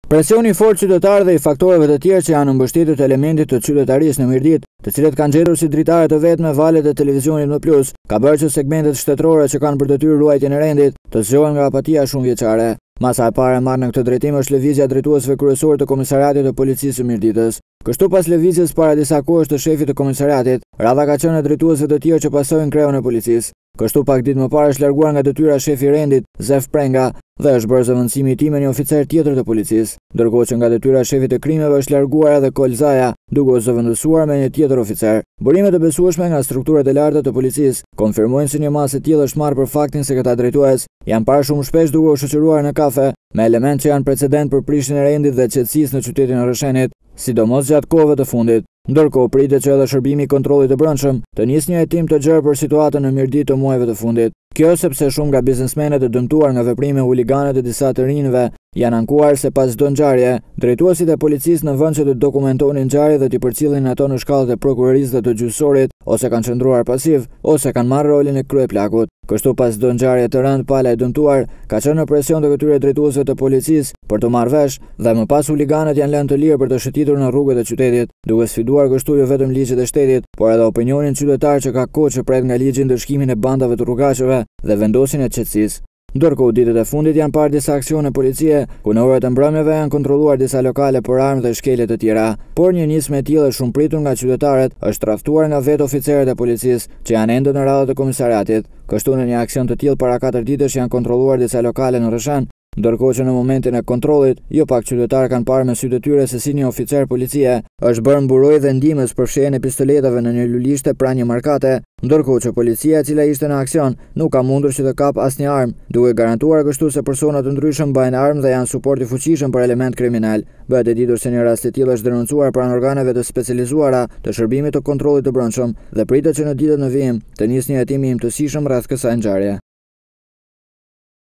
Presioni i fortë qytetar dhe i faktorëve të tjerë që janë mbështetur të elementit të qytetarisë në mirdit, të cilët kanë gjetur si dritare të vetë me valët e televizionit më plus, ka bërë që segmentet shtetërore që kanë për detyrë ruajtjen e rendit të zgjohen nga apatia shumë vjeçare. Masa e parë marrë në këtë drejtim është lëvizja drejtuesve kryesor të Komisariatit të Policisë së Mirditës. Kështu pas lëvizjes para disa kohësh të shefit të komisariatit, radha ka qenë e drejtuesve të tjerë që pasojnë kreun e policisë. Kështu pak ditë më parë është larguar nga detyra shefi i rendit, Zef Prenga, dhe është bërë zëvendësimi i tij me një oficer tjetër të policisë, ndërkohë që nga detyra shefit të krimeve është larguar edhe Kolzaja, duke u zëvendësuar me një tjetër oficer. Burimet e besueshme nga strukturat e larta të policisë konfirmojnë se një masë e tillë është marrë për faktin se këta drejtues janë parë shumë shpesh duke u shoqëruar në kafe me elementë që janë precedent për prishjen e rendit dhe qetësisë në qytetin e Rrëshenit, sidomos gjatë kohëve të fundit. Ndërkohë pritet që edhe shërbimi i kontrollit të brendshëm të nisë një hetim të gjerë për situatën në Mirdit të muajve të fundit. Kjo sepse shumë nga biznesmenët e dëmtuar nga veprime huligane të disa të rinjve janë ankuar se pas çdo ngjarje, drejtuesit e policisë në vend që të dokumentonin ngjarjet dhe t'i përcjellin ato në shkallët e prokurorisë dhe të gjyqësorit, ose kanë qëndruar pasiv, ose kanë marrë rolin e kryeplakut. Kështu pas çdo ngjarje të rënd, pala e dëmtuar ka qenë në presion të këtyre drejtuesve të policisë për të marrë vesh dhe më pas huliganët janë lënë të lirë për të shëtitur në rrugët e qytetit, duke sfiduar kështu jo vetëm ligjet e shtetit, por edhe opinionin qytetar që ka kohë që pret nga ligji ndërshkimin e bandave të rrugaqeve dhe vendosin e qetësisë. Ndërkohë ditët e fundit janë parë disa aksione policie, ku në orët e mbrëmjeve janë kontrolluar disa lokale për armë dhe shkelje të tjera, por një nismë e tillë shumë pritur nga qytetarët është tradhtuar nga vetë oficerët e policisë që janë ende në radhët e komisariatit. Kështu në një aksion të tillë para 4 ditësh janë kontrolluar disa lokale në Rrëshen, ndërkohë që në momentin e kontrollit, jo pak qytetarë kanë parë me sy të tyre se si një oficer policie është bërë mburoj dhe ndihmës për fshehjen e pistoletave në një lulishte pranë një markate, ndërkohë që policia e cila ishte në aksion nuk ka mundur që të kapë asnjë armë, duke garantuar kështu se persona të ndryshëm mbajnë armë dhe janë suport i fuqishëm për element kriminal. Bëhet e ditur se një rast i tillë është denoncuar pranë organeve të specializuara të shërbimit të kontrollit të brendshëm dhe pritet që në ditët në vijim të nisë një hetim i imtësishëm rreth kësaj ngjarje.